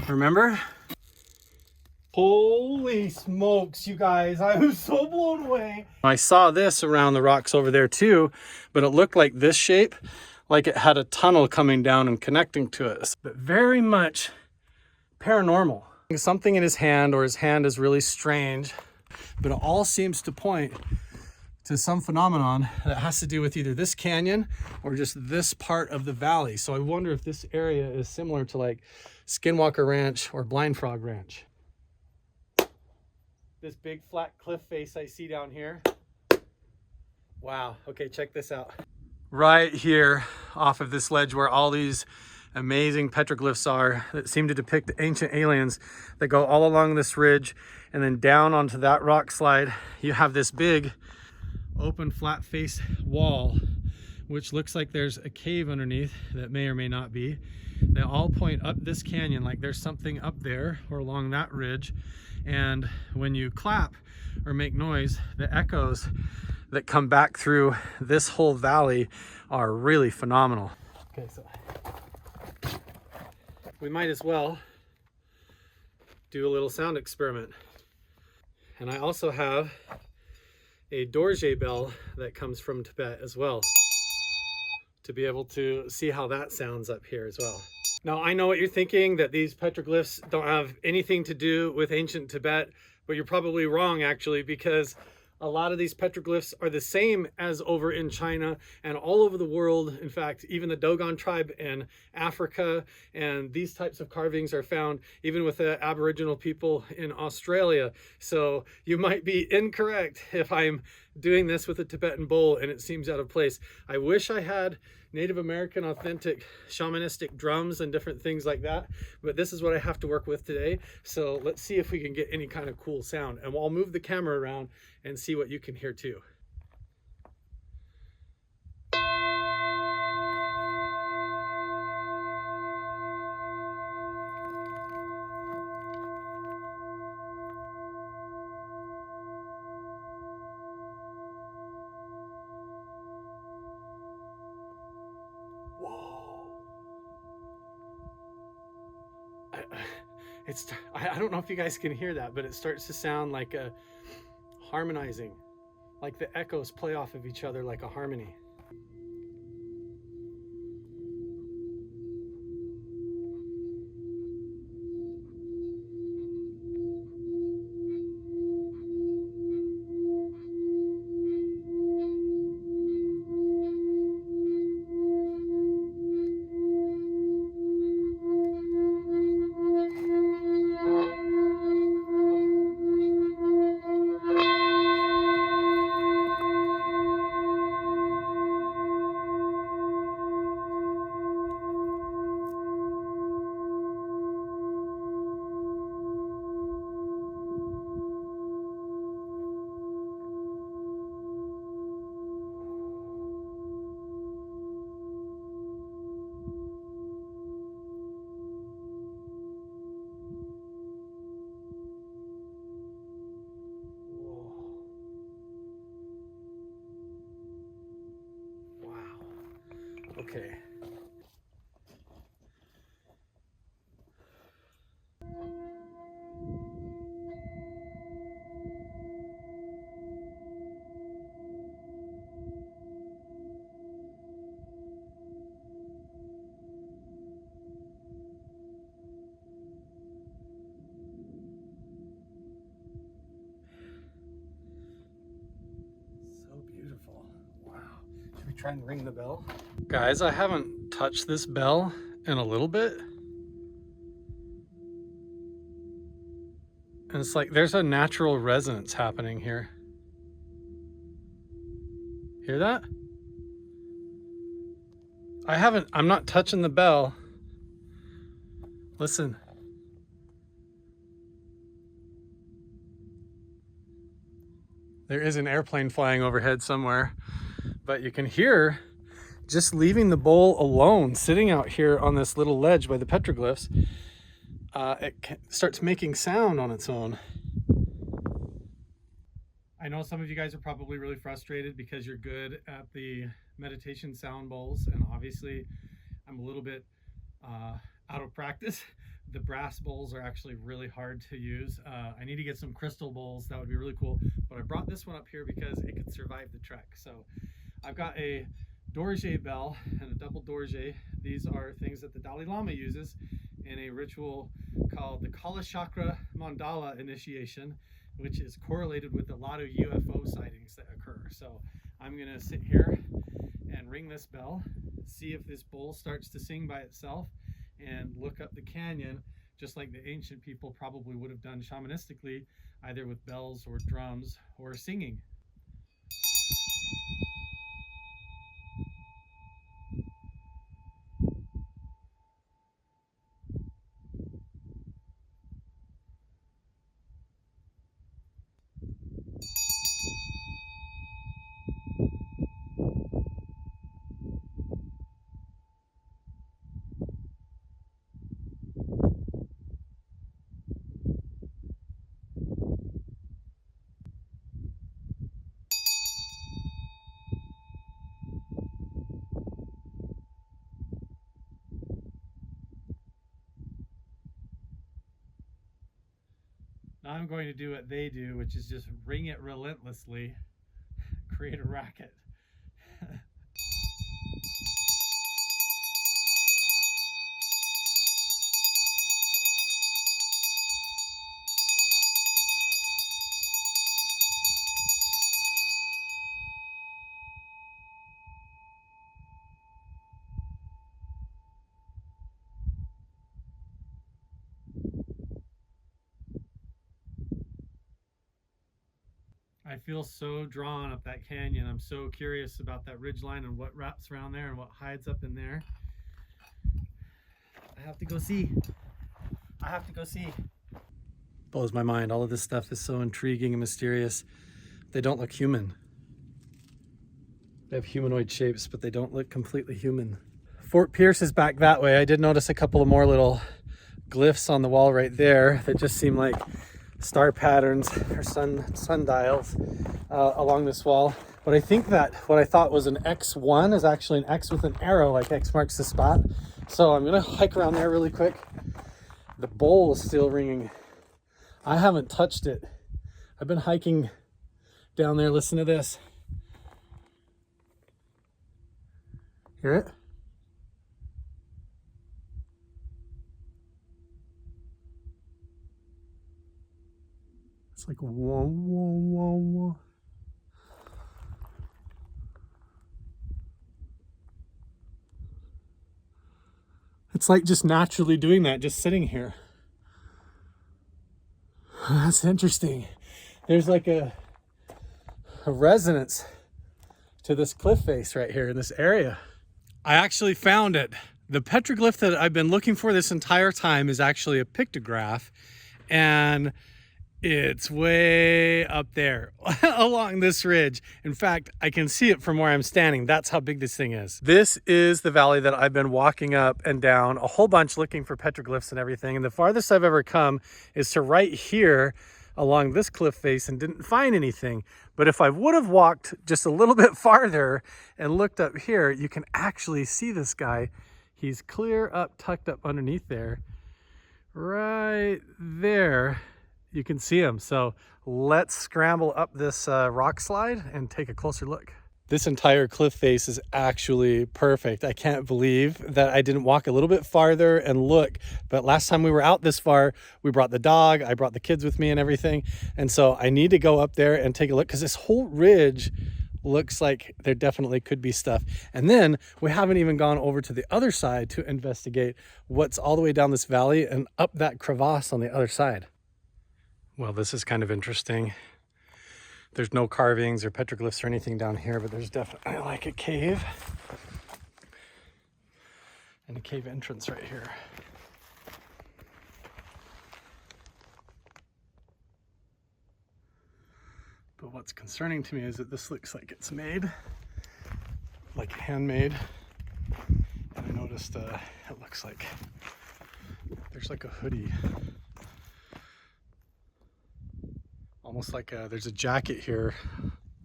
Remember? Holy smokes, you guys. I was so blown away. I saw this around the rocks over there too, but it looked like this shape, like it had a tunnel coming down and connecting to it. But very much paranormal. Something in his hand, or his hand is really strange, but it all seems to point to some phenomenon that has to do with either this canyon or just this part of the valley. So I wonder if this area is similar to like Skinwalker Ranch or Blind Frog Ranch. This big flat cliff face I see down here. Wow, okay, check this out. Right here off of this ledge where all these amazing petroglyphs are that seem to depict ancient aliens that go all along this ridge, and then down onto that rock slide, you have this big open flat face wall, which looks like there's a cave underneath that may or may not be. They all point up this canyon like there's something up there or along that ridge. And when you clap or make noise, the echoes that come back through this whole valley are really phenomenal. Okay, so we might as well do a little sound experiment. And I also have a dorje bell that comes from Tibet as well, to be able to see how that sounds up here as well. Now, I know what you're thinking, that these petroglyphs don't have anything to do with ancient Tibet, but you're probably wrong actually, because a lot of these petroglyphs are the same as over in China and all over the world. In fact, even the Dogon tribe in Africa, and these types of carvings are found even with the Aboriginal people in Australia. So you might be incorrect if I'm doing this with a Tibetan bowl and it seems out of place. I wish I had Native American authentic shamanistic drums and different things like that, but this is what I have to work with today. So let's see if we can get any kind of cool sound, and I'll move the camera around and see what you can hear too. I don't know if you guys can hear that, but it starts to sound like a harmonizing, like the echoes play off of each other like a harmony. Okay. So beautiful. Wow. Should we try and ring the bell? Guys, I haven't touched this bell in a little bit. And it's like there's a natural resonance happening here. Hear that? I'm not touching the bell. Listen. There is an airplane flying overhead somewhere, but you can hear, just leaving the bowl alone, sitting out here on this little ledge by the petroglyphs, it starts making sound on its own. I know some of you guys are probably really frustrated because you're good at the meditation sound bowls, and obviously I'm a little bit out of practice, the brass bowls are actually really hard to use. I need to get some crystal bowls. That would be really cool. But I brought this one up here because it could survive the trek. So I've got a dorje bell and a double dorje. These are things that the Dalai Lama uses in a ritual called the Kala Chakra Mandala initiation, which is correlated with a lot of UFO sightings that occur. So I'm gonna sit here and ring this bell, see if this bowl starts to sing by itself, and look up the canyon just like the ancient people probably would have done shamanistically, either with bells or drums or singing. Now I'm going to do what they do, which is just ring it relentlessly, create a racket. I feel so drawn up that canyon. I'm so curious about that ridge line and what wraps around there and what hides up in there. I have to go see. I have to go see. Blows my mind. All of this stuff is so intriguing and mysterious. They don't look human. They have humanoid shapes, but they don't look completely human. Fort Pierce is back that way. I did notice a couple of more little glyphs on the wall right there that just seem like star patterns or sundials along this wall. But I think that what I thought was an X1 is actually an X with an arrow, like X marks the spot. So I'm gonna hike around there really quick. The bowl is still ringing. I haven't touched it. I've been hiking down there. Listen to this. Hear it? It's like whoa, whoa, whoa, whoa. It's like just naturally doing that, just sitting here. That's interesting. There's like a resonance to this cliff face right here in this area. I actually found it. The petroglyph that I've been looking for this entire time is actually a pictograph, and it's way up there along this ridge. In fact, I can see it from where I'm standing. That's how big this thing is. This is the valley that I've been walking up and down a whole bunch looking for petroglyphs and everything. And the farthest I've ever come is to right here along this cliff face and didn't find anything. But if I would have walked just a little bit farther and looked up here, you can actually see this guy. He's clear up, tucked up underneath there. Right there. You can see him. So let's scramble up this rock slide and take a closer look. This entire cliff face is actually perfect. I can't believe that I didn't walk a little bit farther and look. But last time we were out this far, we brought the dog, I brought the kids with me and everything. And so I need to go up there and take a look because this whole ridge looks like there definitely could be stuff. And then we haven't even gone over to the other side to investigate what's all the way down this valley and up that crevasse on the other side. Well, this is kind of interesting. There's no carvings or petroglyphs or anything down here, but there's definitely like a cave and a cave entrance right here. But what's concerning to me is that this looks like it's made, like handmade. And I noticed it looks like there's like a hoodie. Almost like there's a jacket here,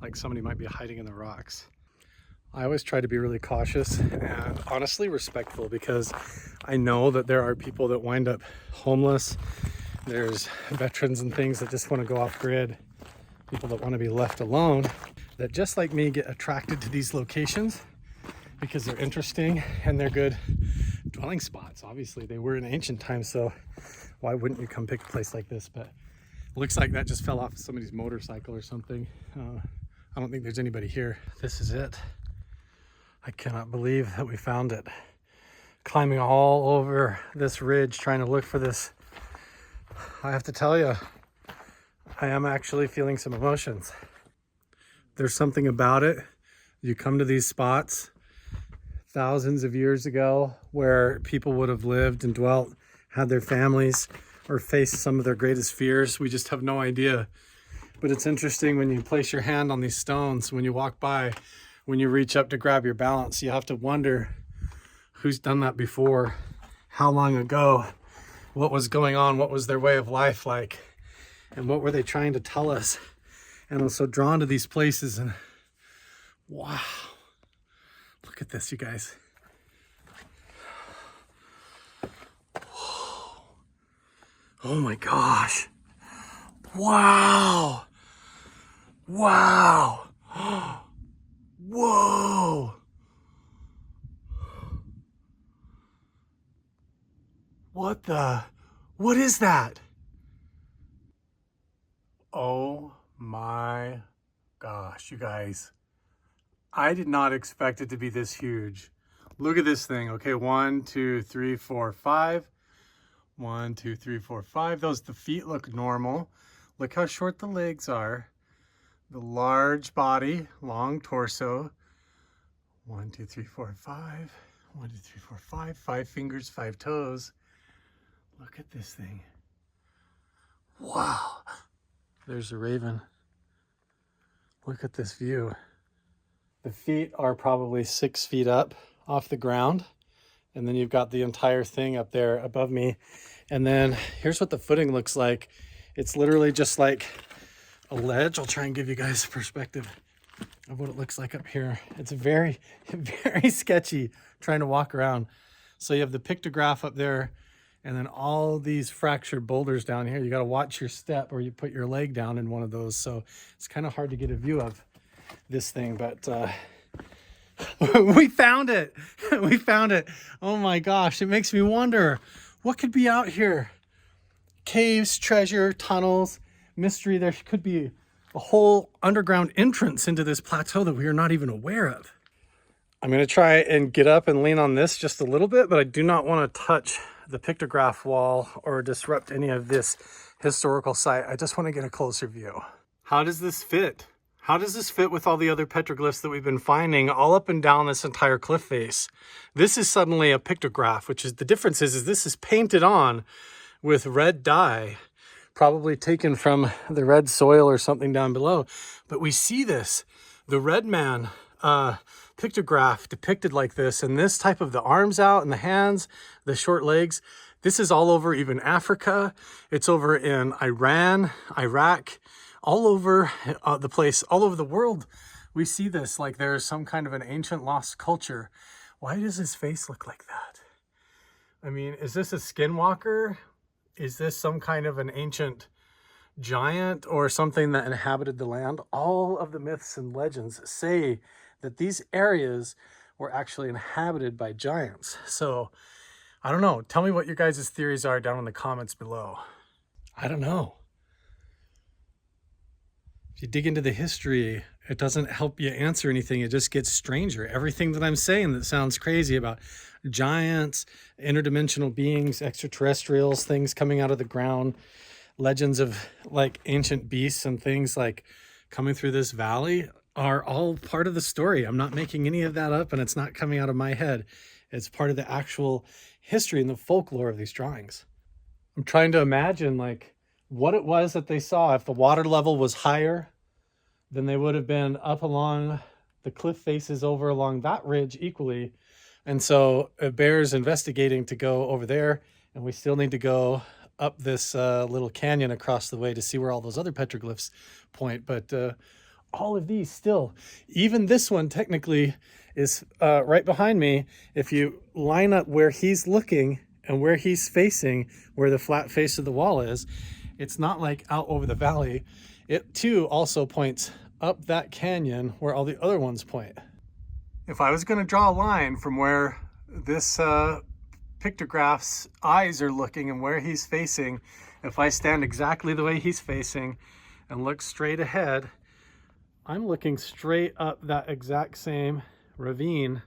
like somebody might be hiding in the rocks. I always try to be really cautious and honestly respectful because I know that there are people that wind up homeless. There's veterans and things that just want to go off grid. People that want to be left alone, that just like me get attracted to these locations because they're interesting and they're good dwelling spots. Obviously they were in ancient times, so why wouldn't you come pick a place like this? But it looks like that just fell off somebody's motorcycle or something. I don't think there's anybody here. This is it. I cannot believe that we found it. Climbing all over this ridge trying to look for this. I have to tell you, I am actually feeling some emotions. There's something about it. You come to these spots thousands of years ago where people would have lived and dwelt, had their families, or faced some of their greatest fears. We just have no idea. But it's interesting when you place your hand on these stones, when you walk by, when you reach up to grab your balance, you have to wonder who's done that before, how long ago, what was going on, what was their way of life like, and what were they trying to tell us. And I'm so drawn to these places, and wow, look at this, you guys. Oh my gosh. Wow. Wow. Whoa. What is that? Oh my gosh, you guys. I did not expect it to be this huge. Look at this thing. Okay, 1, 2, 3, 4, 5. 1, 2, 3, 4, 5. The feet look normal. Look how short the legs are. The large body, long torso. 1, 2, 3, 4, 5. 1, 2, 3, 4, 5. 5 fingers, 5 toes. Look at this thing. Wow. There's a raven. Look at this view. The feet are probably 6 feet up off the ground. And then you've got the entire thing up there above me. And then here's what the footing looks like. It's literally just like a ledge. I'll try and give you guys a perspective of what it looks like up here. It's very, very sketchy trying to walk around. So you have the pictograph up there, and then all these fractured boulders down here. You got to watch your step, or you put your leg down in one of those. So it's kind of hard to get a view of this thing, but we found it. We found it. Oh my gosh. It makes me wonder what could be out here. Caves, treasure, tunnels, mystery. There could be a whole underground entrance into this plateau that we are not even aware of. I'm going to try and get up and lean on this just a little bit, but I do not want to touch the pictograph wall or disrupt any of this historical site. I just want to get a closer view. How does this fit? How does this fit with all the other petroglyphs that we've been finding all up and down this entire cliff face? This is suddenly a pictograph, which is the difference is this is painted on with red dye, probably taken from the red soil or something down below. But we see this, the red man pictograph depicted like this, and this type of the arms out and the hands, the short legs. This is all over even Africa. It's over in Iran, Iraq, all over the place, all over the world. We see this like there's some kind of an ancient lost culture. Why does his face look like that? I mean, is this a skinwalker? Is this some kind of an ancient giant or something that inhabited the land? All of the myths and legends say that these areas were actually inhabited by giants. So I don't know. Tell me what your guys' theories are down in the comments below. I don't know. If you dig into the history, it doesn't help you answer anything. It just gets stranger. Everything that I'm saying that sounds crazy about giants, interdimensional beings, extraterrestrials, things coming out of the ground, legends of like ancient beasts and things like coming through this valley are all part of the story. I'm not making any of that up, and it's not coming out of my head. It's part of the actual history and the folklore of these drawings. I'm trying to imagine like what it was that they saw. If the water level was higher, then they would have been up along the cliff faces over along that ridge equally. And so it bears investigating to go over there, and we still need to go up this little canyon across the way to see where all those other petroglyphs point. But all of these still, even this one technically is right behind me. If you line up where he's looking and where he's facing, where the flat face of the wall is, it's not like out over the valley. It too also points up that canyon where all the other ones point. If I was going to draw a line from where this pictograph's eyes are looking and where he's facing, if I stand exactly the way he's facing and look straight ahead, I'm looking straight up that exact same ravine,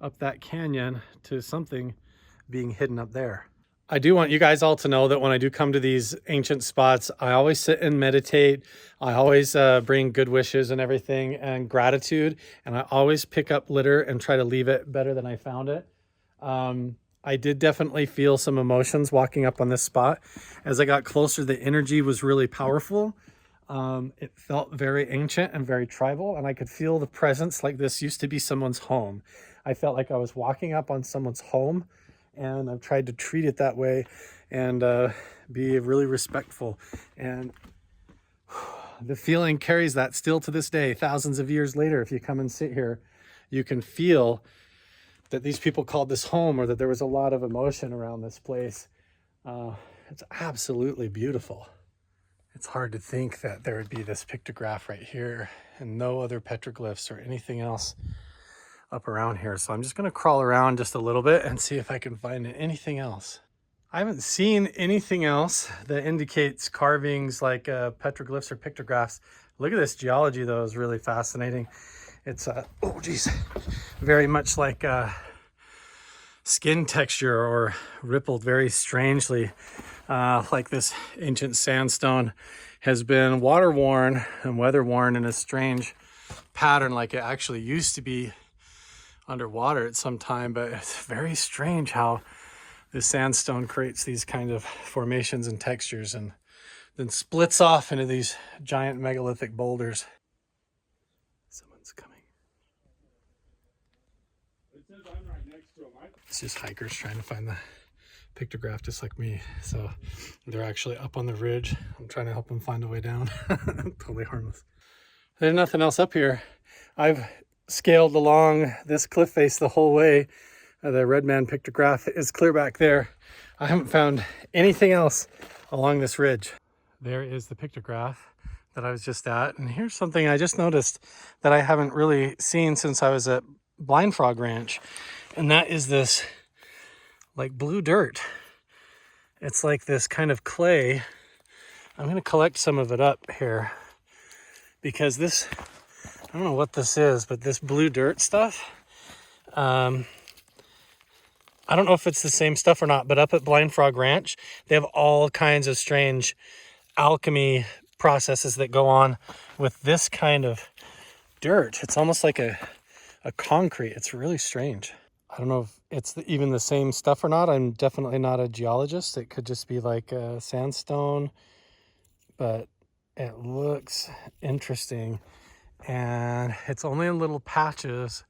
up that canyon, to something being hidden up there. I do want you guys all to know that when I do come to these ancient spots, I always sit and meditate. I always bring good wishes and everything and gratitude. And I always pick up litter and try to leave it better than I found it. I did definitely feel some emotions walking up on this spot. As I got closer, the energy was really powerful. It felt very ancient and very tribal, and I could feel the presence like this used to be someone's home. I felt like I was walking up on someone's home, and I've tried to treat it that way and be really respectful. And the feeling carries that still to this day, thousands of years later. If you come and sit here, you can feel that these people called this home, or that there was a lot of emotion around this place. It's absolutely beautiful. It's hard to think that there would be this pictograph right here and no other petroglyphs or anything else up around here. So I'm just going to crawl around just a little bit and see if I can find anything else. I haven't seen anything else that indicates carvings like petroglyphs or pictographs. Look at this geology though, is really fascinating. It's oh geez, very much like skin texture, or rippled very strangely, like this ancient sandstone has been water worn and weather worn in a strange pattern, like it actually used to be underwater at some time. But it's very strange how this sandstone creates these kind of formations and textures and then splits off into these giant megalithic boulders. Someone's coming. It's just hikers trying to find the pictograph, just like me. So they're actually up on the ridge. I'm trying to help them find a way down. Totally harmless. There's nothing else up here. I've scaled along this cliff face the whole way. The red man pictograph is clear back there. I haven't found anything else along this ridge. There is the pictograph that I was just at. And here's something I just noticed that I haven't really seen since I was at Blind Frog Ranch. And that is this like blue dirt. It's like this kind of clay. I'm going to collect some of it up here because this, I don't know what this is, but this blue dirt stuff, I don't know if it's the same stuff or not, but up at Blind Frog Ranch, they have all kinds of strange alchemy processes that go on with this kind of dirt. It's almost like a concrete. It's really strange. I don't know if it's even the same stuff or not. I'm definitely not a geologist. It could just be like a sandstone, but it looks interesting. And it's only in little patches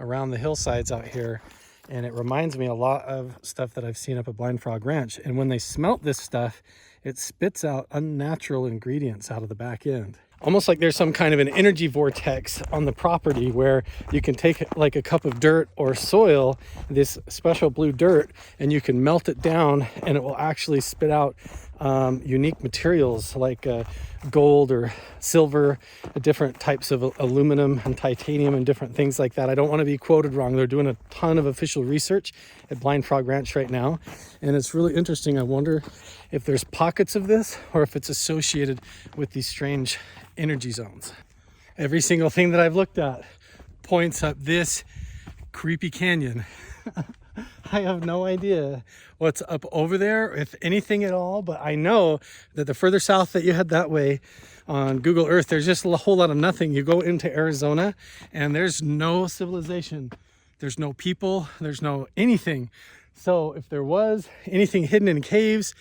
around the hillsides out here. And it reminds me a lot of stuff that I've seen up at Blind Frog Ranch. And when they smelt this stuff, it spits out unnatural ingredients out of the back end. Almost like there's some kind of an energy vortex on the property where you can take like a cup of dirt or soil, this special blue dirt, and you can melt it down and it will actually spit out unique materials like gold or silver, different types of aluminum and titanium and different things like that. I don't want to be quoted wrong. They're doing a ton of official research at Blind Frog Ranch right now. And it's really interesting. I wonder if there's pockets of this or if it's associated with these strange energy zones. Every single thing that I've looked at points up this creepy canyon. I have no idea what's up over there, if anything at all, but I know that the further south that you head that way on Google Earth, there's just a whole lot of nothing. You go into Arizona and there's no civilization. There's no people, there's no anything. So if there was anything hidden in caves,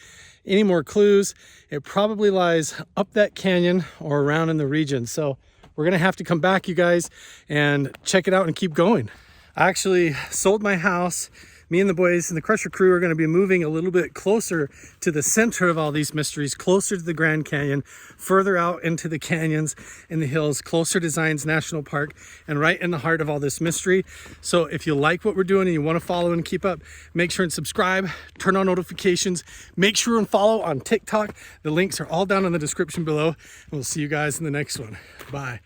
any more clues, it probably lies up that canyon or around in the region. So we're gonna have to come back, you guys, and check it out and keep going. I actually sold my house, me and the boys and the Crusher crew are going to be moving a little bit closer to the center of all these mysteries, closer to the Grand Canyon, further out into the canyons and the hills, closer to Zion's National Park, and right in the heart of all this mystery. So if you like what we're doing and you want to follow and keep up, make sure and subscribe, turn on notifications, make sure and follow on TikTok. The links are all down in the description below, and we'll see you guys in the next one. Bye.